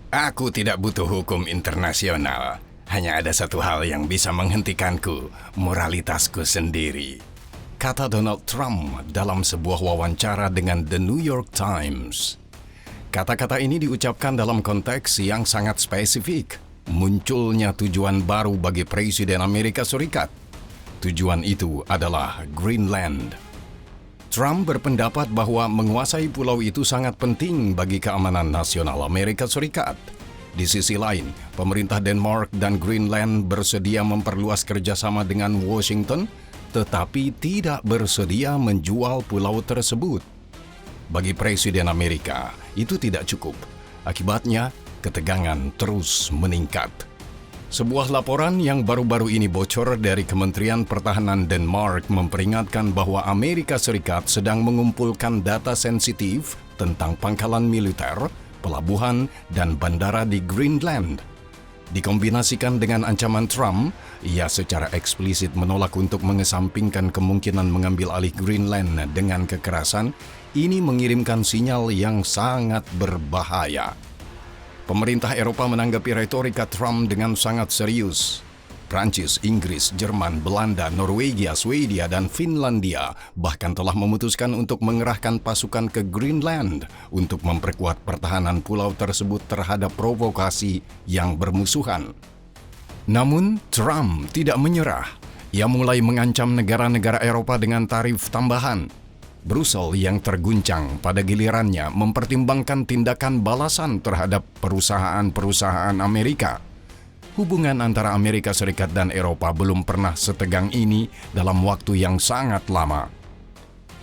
Aku tidak butuh hukum internasional. Hanya ada satu hal yang bisa menghentikanku, moralitasku sendiri. Kata Donald Trump dalam sebuah wawancara dengan The New York Times. Kata-kata ini diucapkan dalam konteks yang sangat spesifik. Munculnya tujuan baru bagi Presiden Amerika Serikat. Tujuan itu adalah Greenland. Trump berpendapat bahwa menguasai pulau itu sangat penting bagi keamanan nasional Amerika Serikat. Di sisi lain, pemerintah Denmark dan Greenland bersedia memperluas kerjasama dengan Washington, tetapi tidak bersedia menjual pulau tersebut. Bagi Presiden Amerika, itu tidak cukup. Akibatnya, ketegangan terus meningkat. Sebuah laporan yang baru-baru ini bocor dari Kementerian Pertahanan Denmark memperingatkan bahwa Amerika Serikat sedang mengumpulkan data sensitif tentang pangkalan militer, pelabuhan, dan bandara di Greenland. Dikombinasikan dengan ancaman Trump, ia secara eksplisit menolak untuk mengesampingkan kemungkinan mengambil alih Greenland dengan kekerasan. Ini mengirimkan sinyal yang sangat berbahaya. Pemerintah Eropa menanggapi retorika Trump dengan sangat serius. Prancis, Inggris, Jerman, Belanda, Norwegia, Swedia, dan Finlandia bahkan telah memutuskan untuk mengerahkan pasukan ke Greenland untuk memperkuat pertahanan pulau tersebut terhadap provokasi yang bermusuhan. Namun, Trump tidak menyerah. Ia mulai mengancam negara-negara Eropa dengan tarif tambahan. Brussel yang terguncang pada gilirannya mempertimbangkan tindakan balasan terhadap perusahaan-perusahaan Amerika. Hubungan antara Amerika Serikat dan Eropa belum pernah setegang ini dalam waktu yang sangat lama.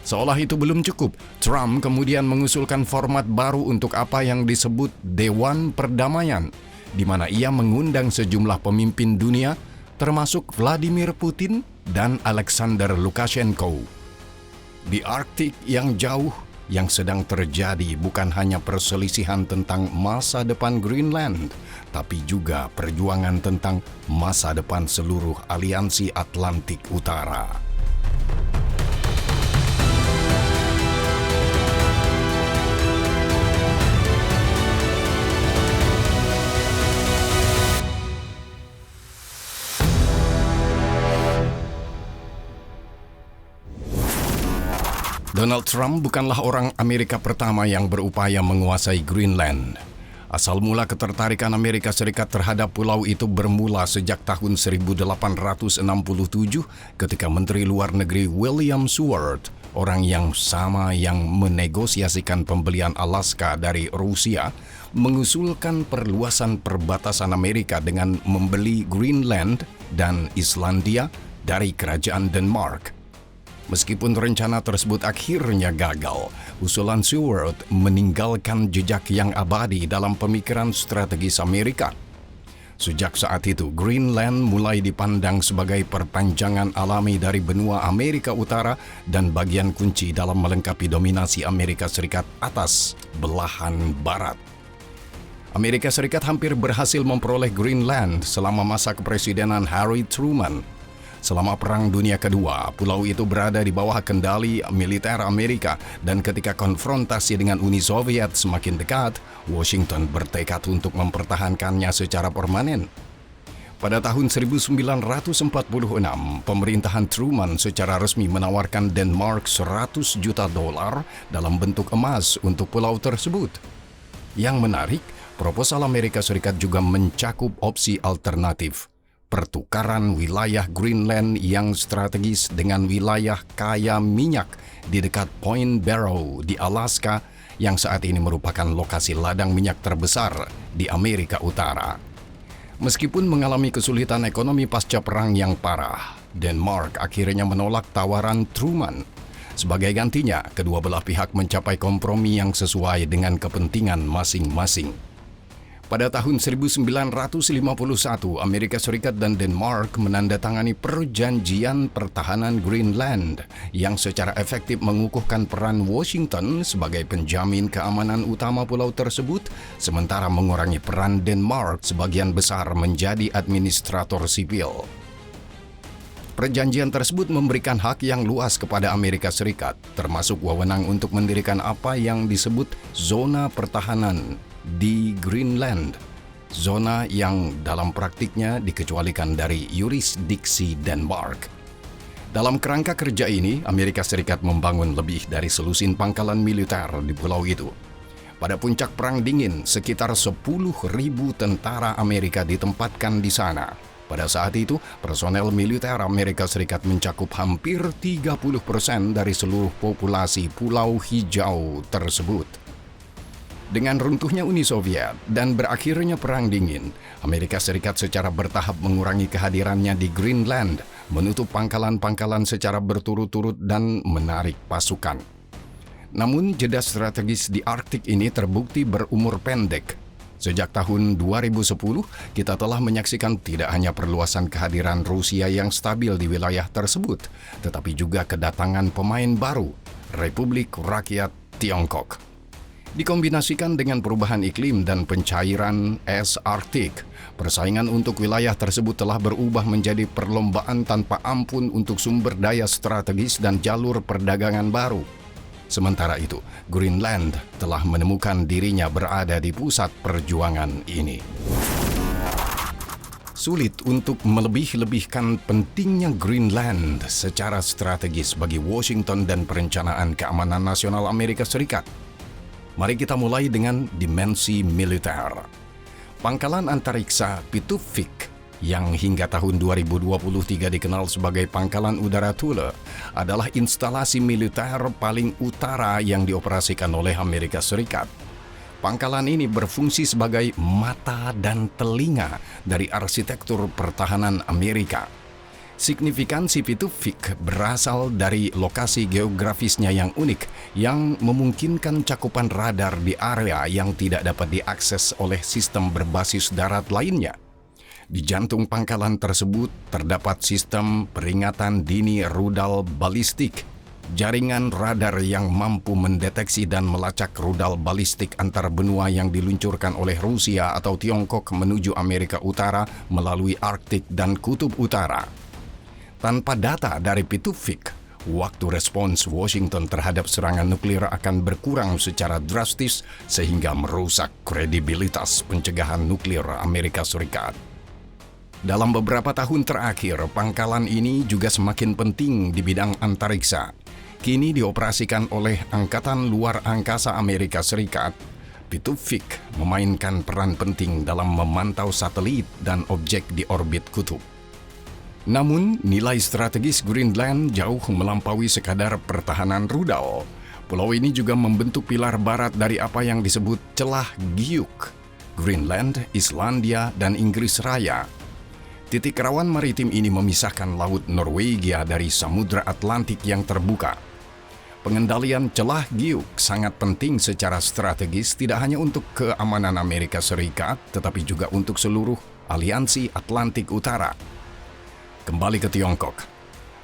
Seolah itu belum cukup, Trump kemudian mengusulkan format baru untuk apa yang disebut Dewan Perdamaian, di mana ia mengundang sejumlah pemimpin dunia, termasuk Vladimir Putin dan Alexander Lukashenko. Di Arktik yang jauh, yang sedang terjadi bukan hanya perselisihan tentang masa depan Greenland, tapi juga perjuangan tentang masa depan seluruh aliansi Atlantik Utara. Donald Trump bukanlah orang Amerika pertama yang berupaya menguasai Greenland. Asal mula ketertarikan Amerika Serikat terhadap pulau itu bermula sejak tahun 1867 ketika Menteri Luar Negeri William Seward, orang yang sama yang menegosiasikan pembelian Alaska dari Rusia, mengusulkan perluasan perbatasan Amerika dengan membeli Greenland dan Islandia dari Kerajaan Denmark. Meskipun rencana tersebut akhirnya gagal, usulan Seward meninggalkan jejak yang abadi dalam pemikiran strategis Amerika. Sejak saat itu, Greenland mulai dipandang sebagai perpanjangan alami dari benua Amerika Utara dan bagian kunci dalam melengkapi dominasi Amerika Serikat atas belahan barat. Amerika Serikat hampir berhasil memperoleh Greenland selama masa kepresidenan Harry Truman. Selama Perang Dunia Kedua, pulau itu berada di bawah kendali militer Amerika dan ketika konfrontasi dengan Uni Soviet semakin dekat, Washington bertekad untuk mempertahankannya secara permanen. Pada tahun 1946, pemerintahan Truman secara resmi menawarkan Denmark $100 juta dalam bentuk emas untuk pulau tersebut. Yang menarik, proposal Amerika Serikat juga mencakup opsi alternatif. Pertukaran wilayah Greenland yang strategis dengan wilayah kaya minyak di dekat Point Barrow di Alaska yang saat ini merupakan lokasi ladang minyak terbesar di Amerika Utara. Meskipun mengalami kesulitan ekonomi pasca perang yang parah, Denmark akhirnya menolak tawaran Truman. Sebagai gantinya, kedua belah pihak mencapai kompromi yang sesuai dengan kepentingan masing-masing. Pada tahun 1951, Amerika Serikat dan Denmark menandatangani Perjanjian Pertahanan Greenland yang secara efektif mengukuhkan peran Washington sebagai penjamin keamanan utama pulau tersebut, sementara mengurangi peran Denmark sebagian besar menjadi administrator sipil. Perjanjian tersebut memberikan hak yang luas kepada Amerika Serikat, termasuk wewenang untuk mendirikan apa yang disebut zona pertahanan di Greenland, zona yang dalam praktiknya dikecualikan dari yurisdiksi Denmark. Dalam kerangka kerja ini, Amerika Serikat membangun lebih dari selusin pangkalan militer di pulau itu. Pada puncak Perang Dingin, sekitar 10.000 tentara Amerika ditempatkan di sana. Pada saat itu, personel militer Amerika Serikat mencakup hampir 30% dari seluruh populasi Pulau Hijau tersebut. Dengan runtuhnya Uni Soviet dan berakhirnya Perang Dingin, Amerika Serikat secara bertahap mengurangi kehadirannya di Greenland, menutup pangkalan-pangkalan secara berturut-turut dan menarik pasukan. Namun, jeda strategis di Arktik ini terbukti berumur pendek. Sejak tahun 2010, kita telah menyaksikan tidak hanya perluasan kehadiran Rusia yang stabil di wilayah tersebut, tetapi juga kedatangan pemain baru, Republik Rakyat Tiongkok. Dikombinasikan dengan perubahan iklim dan pencairan es Arktik, persaingan untuk wilayah tersebut telah berubah menjadi perlombaan tanpa ampun untuk sumber daya strategis dan jalur perdagangan baru. Sementara itu, Greenland telah menemukan dirinya berada di pusat perjuangan ini. Sulit untuk melebih-lebihkan pentingnya Greenland secara strategis bagi Washington dan perencanaan keamanan nasional Amerika Serikat. Mari kita mulai dengan dimensi militer. Pangkalan antariksa Pituffik yang hingga tahun 2023 dikenal sebagai Pangkalan Udara Thule adalah instalasi militer paling utara yang dioperasikan oleh Amerika Serikat. Pangkalan ini berfungsi sebagai mata dan telinga dari arsitektur pertahanan Amerika. Signifikansi Pituffik berasal dari lokasi geografisnya yang unik yang memungkinkan cakupan radar di area yang tidak dapat diakses oleh sistem berbasis darat lainnya. Di jantung pangkalan tersebut terdapat sistem peringatan dini rudal balistik, jaringan radar yang mampu mendeteksi dan melacak rudal balistik antar benua yang diluncurkan oleh Rusia atau Tiongkok menuju Amerika Utara melalui Arktik dan Kutub Utara. Tanpa data dari Pituffik, waktu respons Washington terhadap serangan nuklir akan berkurang secara drastis sehingga merusak kredibilitas pencegahan nuklir Amerika Serikat. Dalam beberapa tahun terakhir, pangkalan ini juga semakin penting di bidang antariksa. Kini dioperasikan oleh Angkatan Luar Angkasa Amerika Serikat. Pituffik memainkan peran penting dalam memantau satelit dan objek di orbit kutub. Namun, nilai strategis Greenland jauh melampaui sekadar pertahanan rudal. Pulau ini juga membentuk pilar barat dari apa yang disebut celah Giuk, Greenland, Islandia, dan Inggris Raya. Titik rawan maritim ini memisahkan Laut Norwegia dari Samudra Atlantik yang terbuka. Pengendalian celah Giuk sangat penting secara strategis tidak hanya untuk keamanan Amerika Serikat, tetapi juga untuk seluruh aliansi Atlantik Utara. Kembali ke Tiongkok.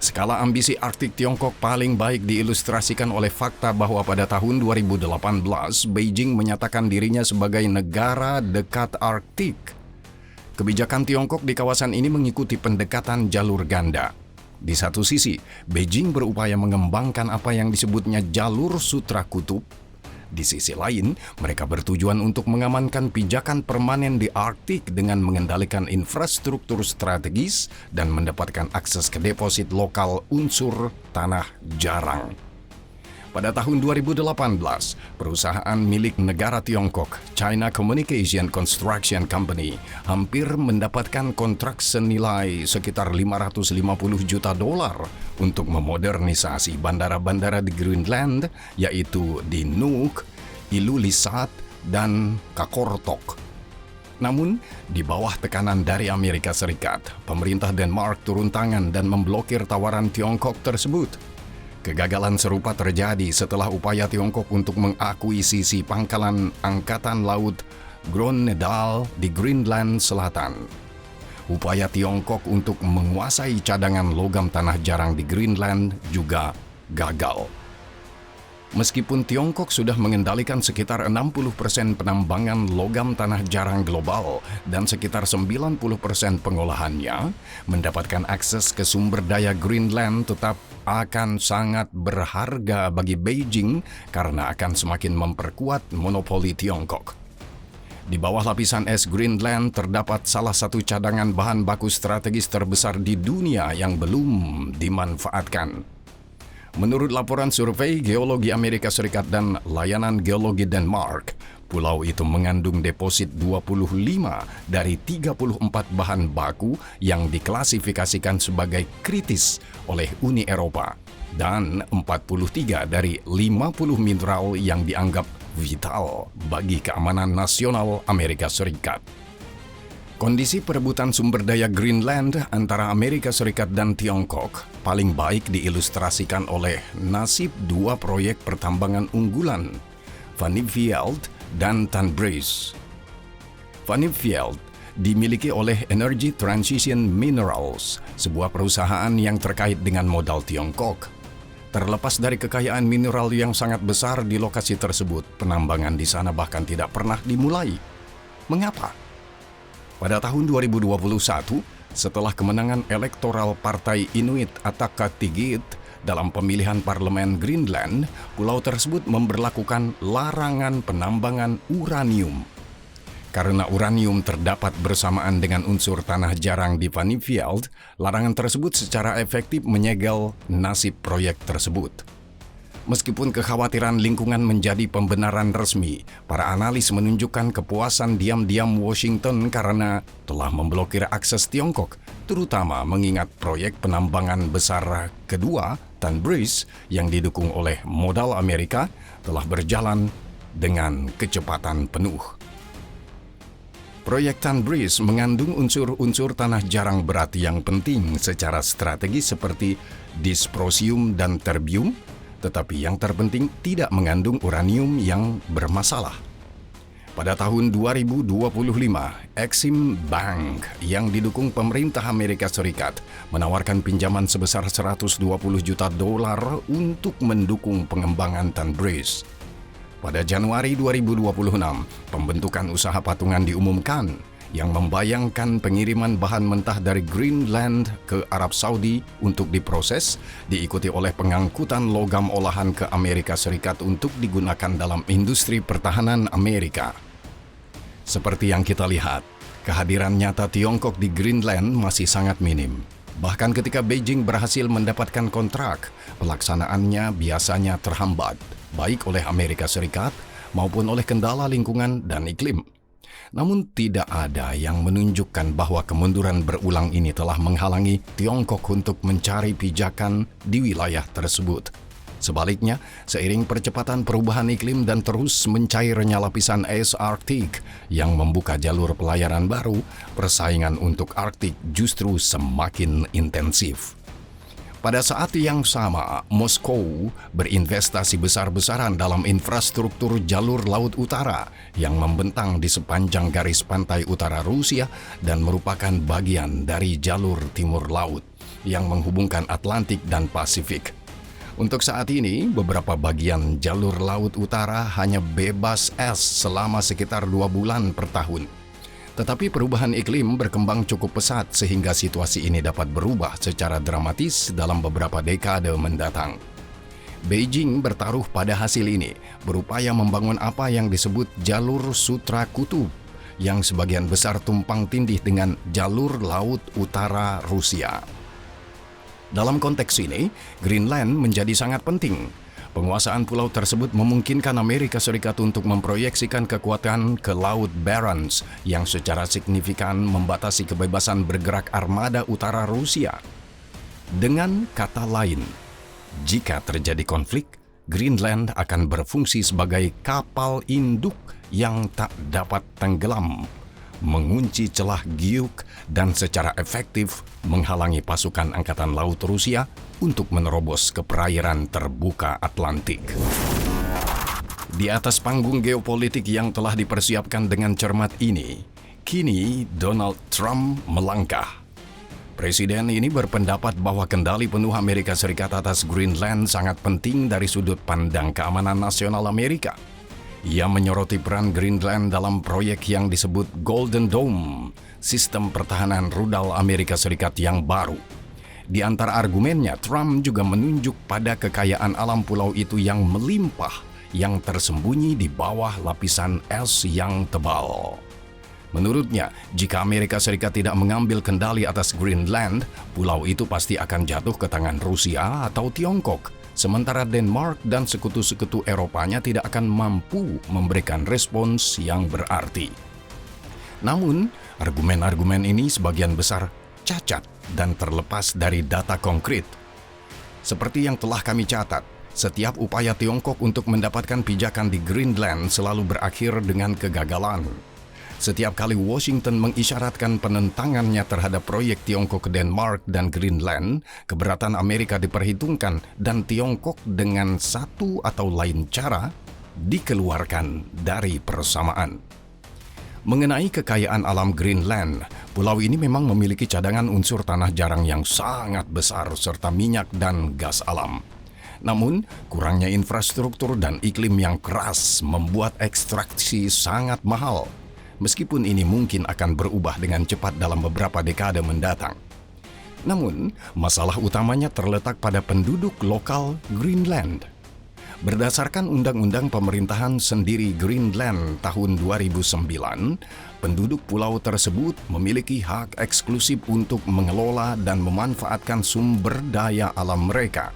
Skala ambisi Arktik Tiongkok paling baik diilustrasikan oleh fakta bahwa pada tahun 2018, Beijing menyatakan dirinya sebagai negara dekat Arktik. Kebijakan Tiongkok di kawasan ini mengikuti pendekatan jalur ganda. Di satu sisi, Beijing berupaya mengembangkan apa yang disebutnya jalur sutra kutub. Di sisi lain, mereka bertujuan untuk mengamankan pijakan permanen di Arktik dengan mengendalikan infrastruktur strategis dan mendapatkan akses ke deposit lokal unsur tanah jarang. Pada tahun 2018, perusahaan milik negara Tiongkok, China Communication Construction Company, hampir mendapatkan kontrak senilai sekitar $550 juta untuk memodernisasi bandara-bandara di Greenland, yaitu di Nuuk, Ilulissat, dan Qaqortoq. Namun, di bawah tekanan dari Amerika Serikat, pemerintah Denmark turun tangan dan memblokir tawaran Tiongkok tersebut. Kegagalan serupa terjadi setelah upaya Tiongkok untuk mengakuisisi pangkalan Angkatan Laut Groenendael di Greenland Selatan. Upaya Tiongkok untuk menguasai cadangan logam tanah jarang di Greenland juga gagal. Meskipun Tiongkok sudah mengendalikan sekitar 60% penambangan logam tanah jarang global dan sekitar 90% pengolahannya, mendapatkan akses ke sumber daya Greenland tetap akan sangat berharga bagi Beijing karena akan semakin memperkuat monopoli Tiongkok. Di bawah lapisan es Greenland terdapat salah satu cadangan bahan baku strategis terbesar di dunia yang belum dimanfaatkan. Menurut laporan survei Geologi Amerika Serikat dan Layanan Geologi Denmark, pulau itu mengandung deposit 25 dari 34 bahan baku yang diklasifikasikan sebagai kritis oleh Uni Eropa dan 43 dari 50 mineral yang dianggap vital bagi keamanan nasional Amerika Serikat. Kondisi perebutan sumber daya Greenland antara Amerika Serikat dan Tiongkok paling baik diilustrasikan oleh nasib dua proyek pertambangan unggulan, Vanipfield dan Tanbreez. Vanipfield dimiliki oleh Energy Transition Minerals, sebuah perusahaan yang terkait dengan modal Tiongkok. Terlepas dari kekayaan mineral yang sangat besar di lokasi tersebut, penambangan di sana bahkan tidak pernah dimulai. Mengapa? Pada tahun 2021, setelah kemenangan elektoral Partai Inuit Ataqatigiit dalam pemilihan parlemen Greenland, pulau tersebut memberlakukan larangan penambangan uranium. Karena uranium terdapat bersamaan dengan unsur tanah jarang di Vanipfield, larangan tersebut secara efektif menyegel nasib proyek tersebut. Meskipun kekhawatiran lingkungan menjadi pembenaran resmi, para analis menunjukkan kepuasan diam-diam Washington karena telah memblokir akses Tiongkok, terutama mengingat proyek penambangan besar kedua, Tanbreez, yang didukung oleh modal Amerika, telah berjalan dengan kecepatan penuh. Proyek Tanbreez mengandung unsur-unsur tanah jarang berat yang penting secara strategis seperti dysprosium dan terbium, tetapi yang terpenting tidak mengandung uranium yang bermasalah. Pada tahun 2025, Exim Bank yang didukung pemerintah Amerika Serikat menawarkan pinjaman sebesar $120 juta untuk mendukung pengembangan Tanbreez. Pada Januari 2026, pembentukan usaha patungan diumumkan yang membayangkan pengiriman bahan mentah dari Greenland ke Arab Saudi untuk diproses, diikuti oleh pengangkutan logam olahan ke Amerika Serikat untuk digunakan dalam industri pertahanan Amerika. Seperti yang kita lihat, kehadiran nyata Tiongkok di Greenland masih sangat minim. Bahkan ketika Beijing berhasil mendapatkan kontrak, pelaksanaannya biasanya terhambat, baik oleh Amerika Serikat maupun oleh kendala lingkungan dan iklim. Namun tidak ada yang menunjukkan bahwa kemunduran berulang ini telah menghalangi Tiongkok untuk mencari pijakan di wilayah tersebut. Sebaliknya, seiring percepatan perubahan iklim dan terus mencairnya lapisan es Arktik yang membuka jalur pelayaran baru, persaingan untuk Arktik justru semakin intensif. Pada saat yang sama, Moskow berinvestasi besar-besaran dalam infrastruktur jalur laut utara yang membentang di sepanjang garis pantai utara Rusia dan merupakan bagian dari jalur timur laut yang menghubungkan Atlantik dan Pasifik. Untuk saat ini, beberapa bagian jalur laut utara hanya bebas es selama sekitar 2 bulan per tahun. Tetapi perubahan iklim berkembang cukup pesat sehingga situasi ini dapat berubah secara dramatis dalam beberapa dekade mendatang. Beijing bertaruh pada hasil ini, berupaya membangun apa yang disebut jalur Sutra Kutub, yang sebagian besar tumpang tindih dengan jalur laut utara Rusia. Dalam konteks ini, Greenland menjadi sangat penting. Penguasaan pulau tersebut memungkinkan Amerika Serikat untuk memproyeksikan kekuatan ke Laut Barents yang secara signifikan membatasi kebebasan bergerak armada utara Rusia. Dengan kata lain, jika terjadi konflik, Greenland akan berfungsi sebagai kapal induk yang tak dapat tenggelam, mengunci celah Gyuk dan secara efektif menghalangi pasukan Angkatan Laut Rusia untuk menerobos ke perairan terbuka Atlantik. Di atas panggung geopolitik yang telah dipersiapkan dengan cermat ini, kini Donald Trump melangkah. Presiden ini berpendapat bahwa kendali penuh Amerika Serikat atas Greenland sangat penting dari sudut pandang keamanan nasional Amerika. Ia menyoroti peran Greenland dalam proyek yang disebut Golden Dome, sistem pertahanan rudal Amerika Serikat yang baru. Di antara argumennya, Trump juga menunjuk pada kekayaan alam pulau itu yang melimpah, yang tersembunyi di bawah lapisan es yang tebal. Menurutnya, jika Amerika Serikat tidak mengambil kendali atas Greenland, pulau itu pasti akan jatuh ke tangan Rusia atau Tiongkok, sementara Denmark dan sekutu-sekutu Eropanya tidak akan mampu memberikan respons yang berarti. Namun, argumen-argumen ini sebagian besar cacat dan terlepas dari data konkret. Seperti yang telah kami catat, setiap upaya Tiongkok untuk mendapatkan pijakan di Greenland selalu berakhir dengan kegagalan. Setiap kali Washington mengisyaratkan penentangannya terhadap proyek Tiongkok ke Denmark dan Greenland, keberatan Amerika diperhitungkan dan Tiongkok dengan satu atau lain cara dikeluarkan dari persamaan. Mengenai kekayaan alam Greenland, pulau ini memang memiliki cadangan unsur tanah jarang yang sangat besar serta minyak dan gas alam. Namun, kurangnya infrastruktur dan iklim yang keras membuat ekstraksi sangat mahal. Meskipun ini mungkin akan berubah dengan cepat dalam beberapa dekade mendatang. Namun, masalah utamanya terletak pada penduduk lokal Greenland. Berdasarkan Undang-Undang Pemerintahan Sendiri Greenland tahun 2009, penduduk pulau tersebut memiliki hak eksklusif untuk mengelola dan memanfaatkan sumber daya alam mereka.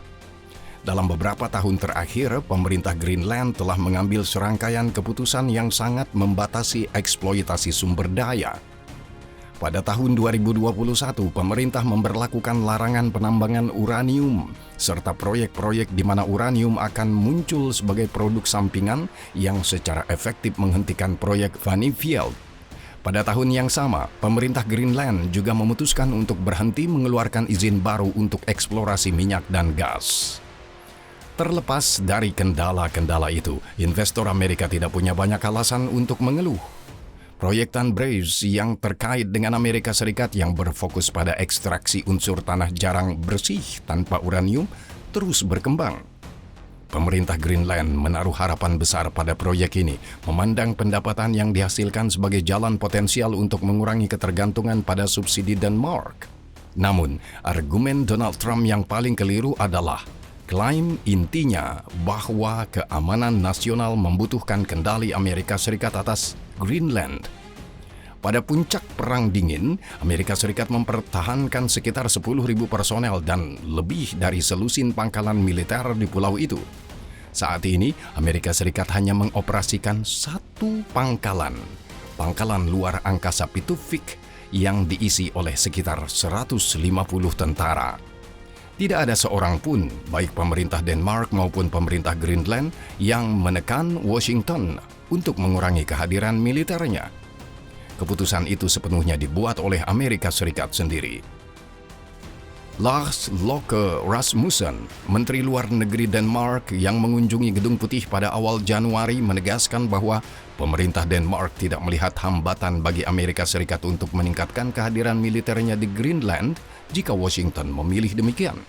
Dalam beberapa tahun terakhir, pemerintah Greenland telah mengambil serangkaian keputusan yang sangat membatasi eksploitasi sumber daya. Pada tahun 2021, pemerintah memberlakukan larangan penambangan uranium, serta proyek-proyek di mana uranium akan muncul sebagai produk sampingan yang secara efektif menghentikan proyek Vannifield. Pada tahun yang sama, pemerintah Greenland juga memutuskan untuk berhenti mengeluarkan izin baru untuk eksplorasi minyak dan gas. Terlepas dari kendala-kendala itu, investor Amerika tidak punya banyak alasan untuk mengeluh. Proyek Tanbreez yang terkait dengan Amerika Serikat yang berfokus pada ekstraksi unsur tanah jarang bersih tanpa uranium terus berkembang. Pemerintah Greenland menaruh harapan besar pada proyek ini, memandang pendapatan yang dihasilkan sebagai jalan potensial untuk mengurangi ketergantungan pada subsidi Denmark. Namun, argumen Donald Trump yang paling keliru adalah klaim intinya bahwa keamanan nasional membutuhkan kendali Amerika Serikat atas Greenland. Pada puncak Perang Dingin, Amerika Serikat mempertahankan sekitar 10.000 personel dan lebih dari selusin pangkalan militer di pulau itu. Saat ini, Amerika Serikat hanya mengoperasikan satu pangkalan luar angkasa Pitufik yang diisi oleh sekitar 150 tentara. Tidak ada seorang pun, baik pemerintah Denmark maupun pemerintah Greenland, yang menekan Washington untuk mengurangi kehadiran militernya. Keputusan itu sepenuhnya dibuat oleh Amerika Serikat sendiri. Lars Løkke Rasmussen, Menteri Luar Negeri Denmark yang mengunjungi Gedung Putih pada awal Januari, menegaskan bahwa pemerintah Denmark tidak melihat hambatan bagi Amerika Serikat untuk meningkatkan kehadiran militernya di Greenland jika Washington memilih demikian.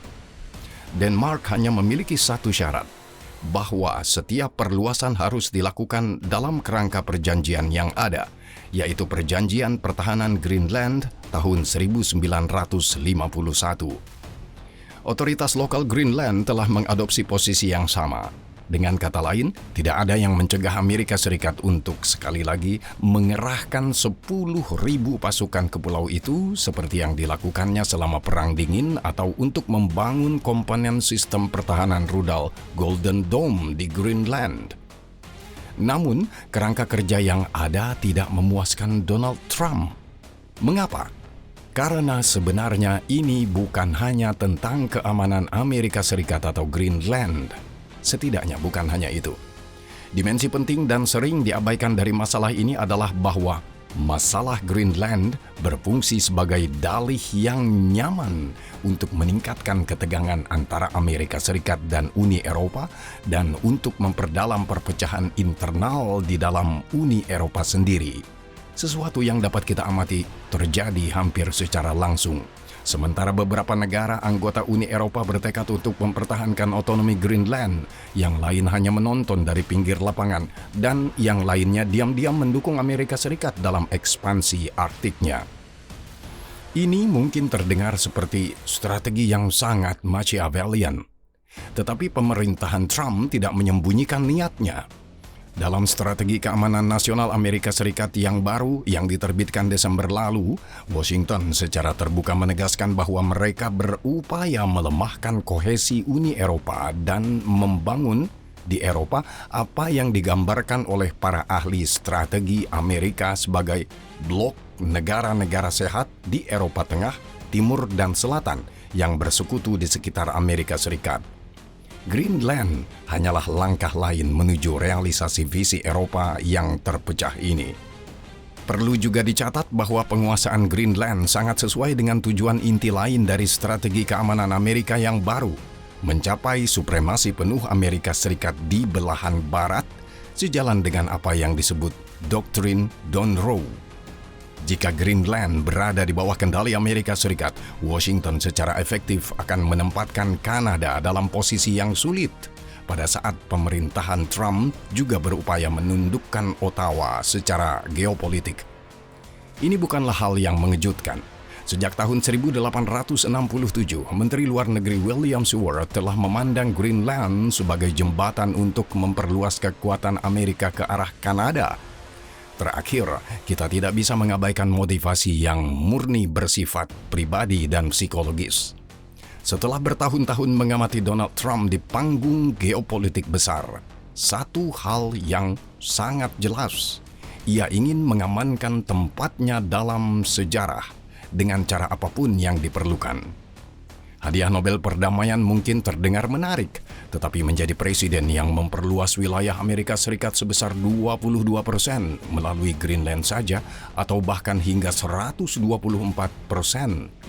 Denmark hanya memiliki satu syarat, bahwa setiap perluasan harus dilakukan dalam kerangka perjanjian yang ada, yaitu Perjanjian Pertahanan Greenland tahun 1951. Otoritas lokal Greenland telah mengadopsi posisi yang sama. Dengan kata lain, tidak ada yang mencegah Amerika Serikat untuk sekali lagi mengerahkan 10.000 pasukan ke pulau itu seperti yang dilakukannya selama Perang Dingin atau untuk membangun komponen sistem pertahanan rudal Golden Dome di Greenland. Namun, kerangka kerja yang ada tidak memuaskan Donald Trump. Mengapa? Karena sebenarnya ini bukan hanya tentang keamanan Amerika Serikat atau Greenland. Setidaknya bukan hanya itu. Dimensi penting dan sering diabaikan dari masalah ini adalah bahwa masalah Greenland berfungsi sebagai dalih yang nyaman untuk meningkatkan ketegangan antara Amerika Serikat dan Uni Eropa dan untuk memperdalam perpecahan internal di dalam Uni Eropa sendiri. Sesuatu yang dapat kita amati terjadi hampir secara langsung. Sementara beberapa negara anggota Uni Eropa bertekad untuk mempertahankan otonomi Greenland, yang lain hanya menonton dari pinggir lapangan, dan yang lainnya diam-diam mendukung Amerika Serikat dalam ekspansi Arktiknya. Ini mungkin terdengar seperti strategi yang sangat Machiavellian. Tetapi pemerintahan Trump tidak menyembunyikan niatnya. Dalam strategi keamanan nasional Amerika Serikat yang baru yang diterbitkan Desember lalu, Washington secara terbuka menegaskan bahwa mereka berupaya melemahkan kohesi Uni Eropa dan membangun di Eropa apa yang digambarkan oleh para ahli strategi Amerika sebagai blok negara-negara sehat di Eropa Tengah, Timur, dan Selatan yang bersekutu di sekitar Amerika Serikat. Greenland hanyalah langkah lain menuju realisasi visi Eropa yang terpecah ini. Perlu juga dicatat bahwa penguasaan Greenland sangat sesuai dengan tujuan inti lain dari strategi keamanan Amerika yang baru, mencapai supremasi penuh Amerika Serikat di belahan barat, sejalan dengan apa yang disebut Doktrin Monroe. Jika Greenland berada di bawah kendali Amerika Serikat, Washington secara efektif akan menempatkan Kanada dalam posisi yang sulit pada saat pemerintahan Trump juga berupaya menundukkan Ottawa secara geopolitik. Ini bukanlah hal yang mengejutkan. Sejak tahun 1867, Menteri Luar Negeri William Seward telah memandang Greenland sebagai jembatan untuk memperluas kekuatan Amerika ke arah Kanada. Terakhir, kita tidak bisa mengabaikan motivasi yang murni bersifat pribadi dan psikologis. Setelah bertahun-tahun mengamati Donald Trump di panggung geopolitik besar, satu hal yang sangat jelas, ia ingin mengamankan tempatnya dalam sejarah dengan cara apapun yang diperlukan. Hadiah Nobel Perdamaian mungkin terdengar menarik, tetapi menjadi presiden yang memperluas wilayah Amerika Serikat sebesar 22% melalui Greenland saja, atau bahkan hingga 124%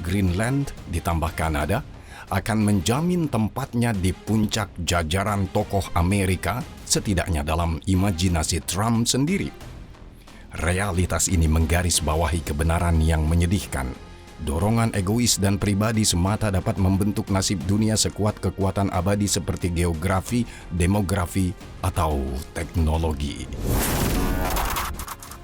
Greenland ditambah Kanada, akan menjamin tempatnya di puncak jajaran tokoh Amerika, setidaknya dalam imajinasi Trump sendiri. Realitas ini menggarisbawahi kebenaran yang menyedihkan. Dorongan egois dan pribadi semata dapat membentuk nasib dunia sekuat kekuatan abadi seperti geografi, demografi, atau teknologi.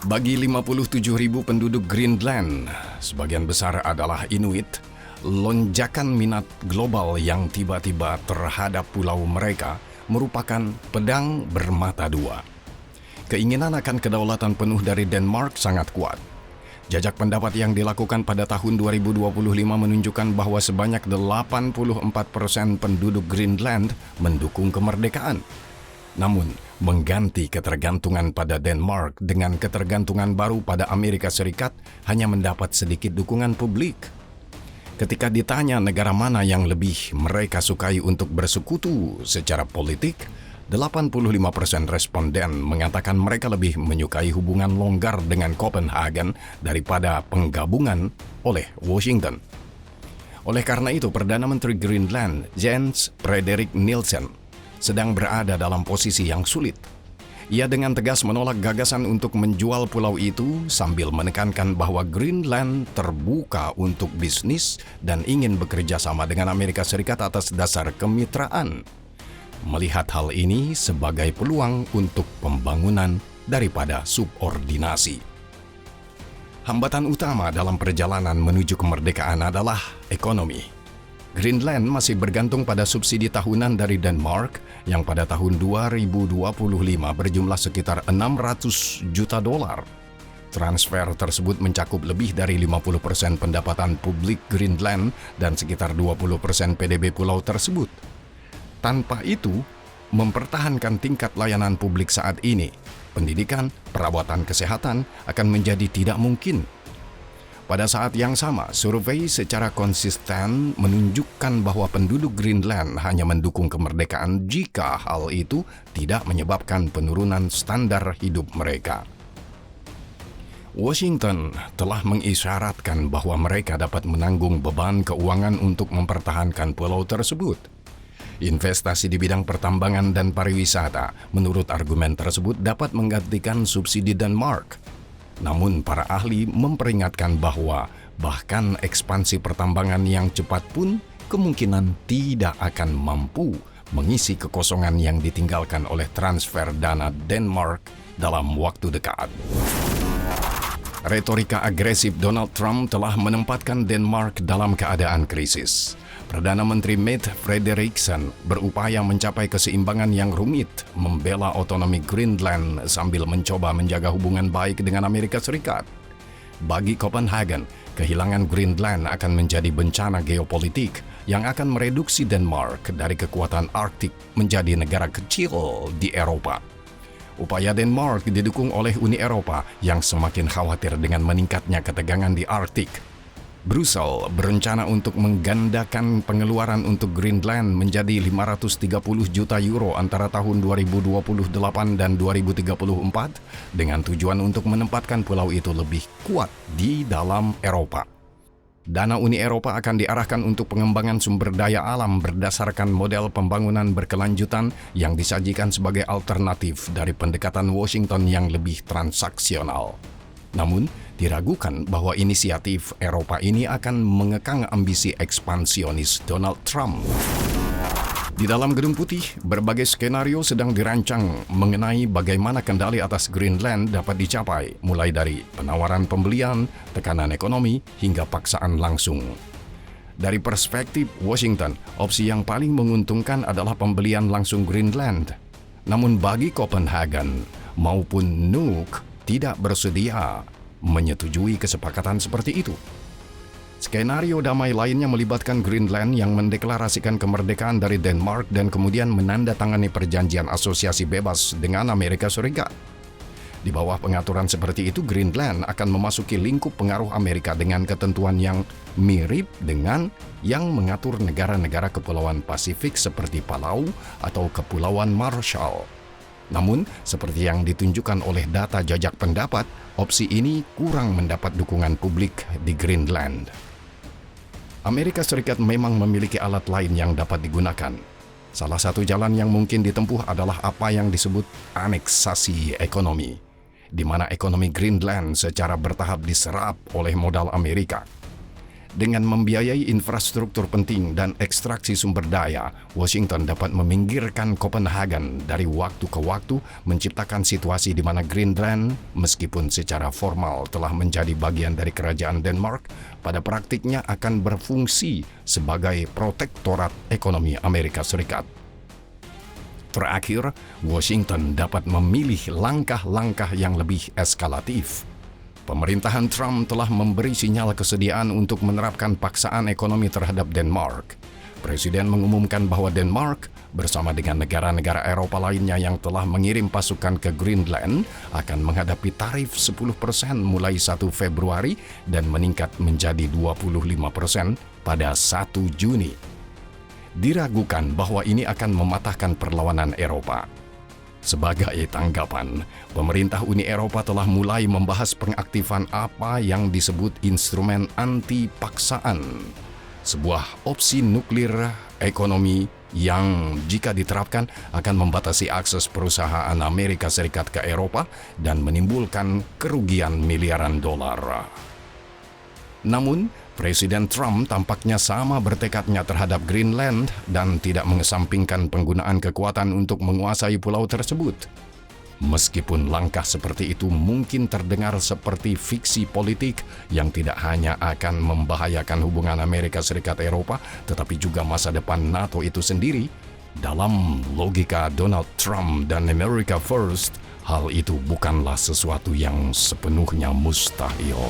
Bagi 57.000 penduduk Greenland, sebagian besar adalah Inuit, lonjakan minat global yang tiba-tiba terhadap pulau mereka merupakan pedang bermata dua. Keinginan akan kedaulatan penuh dari Denmark sangat kuat. Jajak pendapat yang dilakukan pada tahun 2025 menunjukkan bahwa sebanyak 84% penduduk Greenland mendukung kemerdekaan. Namun, mengganti ketergantungan pada Denmark dengan ketergantungan baru pada Amerika Serikat hanya mendapat sedikit dukungan publik. Ketika ditanya negara mana yang lebih mereka sukai untuk bersekutu secara politik, 85% responden mengatakan mereka lebih menyukai hubungan longgar dengan Copenhagen daripada penggabungan oleh Washington. Oleh karena itu, Perdana Menteri Greenland, Jens Frederik Nielsen, sedang berada dalam posisi yang sulit. Ia dengan tegas menolak gagasan untuk menjual pulau itu sambil menekankan bahwa Greenland terbuka untuk bisnis dan ingin bekerja sama dengan Amerika Serikat atas dasar kemitraan. Melihat hal ini sebagai peluang untuk pembangunan daripada subordinasi. Hambatan utama dalam perjalanan menuju kemerdekaan adalah ekonomi. Greenland masih bergantung pada subsidi tahunan dari Denmark yang pada tahun 2025 berjumlah sekitar 600 juta dolar. Transfer tersebut mencakup lebih dari 50% pendapatan publik Greenland dan sekitar 20% PDB pulau tersebut. Tanpa itu, mempertahankan tingkat layanan publik saat ini, pendidikan, perawatan kesehatan akan menjadi tidak mungkin. Pada saat yang sama, survei secara konsisten menunjukkan bahwa penduduk Greenland hanya mendukung kemerdekaan jika hal itu tidak menyebabkan penurunan standar hidup mereka. Washington telah mengisyaratkan bahwa mereka dapat menanggung beban keuangan untuk mempertahankan pulau tersebut. Investasi di bidang pertambangan dan pariwisata, menurut argumen tersebut, dapat menggantikan subsidi Denmark. Namun, para ahli memperingatkan bahwa bahkan ekspansi pertambangan yang cepat pun kemungkinan tidak akan mampu mengisi kekosongan yang ditinggalkan oleh transfer dana Denmark dalam waktu dekat. Retorika agresif Donald Trump telah menempatkan Denmark dalam keadaan krisis. Perdana Menteri Mette Frederiksen berupaya mencapai keseimbangan yang rumit, membela otonomi Greenland sambil mencoba menjaga hubungan baik dengan Amerika Serikat. Bagi Copenhagen, kehilangan Greenland akan menjadi bencana geopolitik yang akan mereduksi Denmark dari kekuatan Arktik menjadi negara kecil di Eropa. Upaya Denmark didukung oleh Uni Eropa yang semakin khawatir dengan meningkatnya ketegangan di Arktik. Brussels berencana untuk menggandakan pengeluaran untuk Greenland menjadi 530 juta euro antara tahun 2028 dan 2034 dengan tujuan untuk menempatkan pulau itu lebih kuat di dalam Eropa. Dana Uni Eropa akan diarahkan untuk pengembangan sumber daya alam berdasarkan model pembangunan berkelanjutan yang disajikan sebagai alternatif dari pendekatan Washington yang lebih transaksional. Namun, diragukan bahwa inisiatif Eropa ini akan mengekang ambisi ekspansionis Donald Trump. Di dalam Gedung Putih, berbagai skenario sedang dirancang mengenai bagaimana kendali atas Greenland dapat dicapai, mulai dari penawaran pembelian, tekanan ekonomi, hingga paksaan langsung. Dari perspektif Washington, opsi yang paling menguntungkan adalah pembelian langsung Greenland. Namun bagi Copenhagen maupun Nuuk tidak bersedia menyetujui kesepakatan seperti itu. Skenario damai lainnya melibatkan Greenland yang mendeklarasikan kemerdekaan dari Denmark dan kemudian menandatangani perjanjian asosiasi bebas dengan Amerika Serikat. Di bawah pengaturan seperti itu, Greenland akan memasuki lingkup pengaruh Amerika dengan ketentuan yang mirip dengan yang mengatur negara-negara Kepulauan Pasifik seperti Palau atau Kepulauan Marshall. Namun, seperti yang ditunjukkan oleh data jajak pendapat, opsi ini kurang mendapat dukungan publik di Greenland. Amerika Serikat memang memiliki alat lain yang dapat digunakan. Salah satu jalan yang mungkin ditempuh adalah apa yang disebut aneksasi ekonomi, di mana ekonomi Greenland secara bertahap diserap oleh modal Amerika. Dengan membiayai infrastruktur penting dan ekstraksi sumber daya, Washington dapat meminggirkan Copenhagen dari waktu ke waktu, menciptakan situasi di mana Greenland, meskipun secara formal telah menjadi bagian dari kerajaan Denmark, pada praktiknya akan berfungsi sebagai protektorat ekonomi Amerika Serikat. Terakhir, Washington dapat memilih langkah-langkah yang lebih eskalatif. Pemerintahan Trump telah memberi sinyal kesediaan untuk menerapkan paksaan ekonomi terhadap Denmark. Presiden mengumumkan bahwa Denmark, bersama dengan negara-negara Eropa lainnya yang telah mengirim pasukan ke Greenland, akan menghadapi tarif 10% mulai 1 Februari dan meningkat menjadi 25% pada 1 Juni. Diragukan bahwa ini akan mematahkan perlawanan Eropa. Sebagai tanggapan, pemerintah Uni Eropa telah mulai membahas pengaktifan apa yang disebut instrumen anti-paksaan, sebuah opsi nuklir ekonomi yang jika diterapkan akan membatasi akses perusahaan Amerika Serikat ke Eropa dan menimbulkan kerugian miliaran dolar. Namun, Presiden Trump tampaknya sama bertekadnya terhadap Greenland dan tidak mengesampingkan penggunaan kekuatan untuk menguasai pulau tersebut. Meskipun langkah seperti itu mungkin terdengar seperti fiksi politik yang tidak hanya akan membahayakan hubungan Amerika Serikat-Eropa, tetapi juga masa depan NATO itu sendiri, dalam logika Donald Trump dan America First, hal itu bukanlah sesuatu yang sepenuhnya mustahil.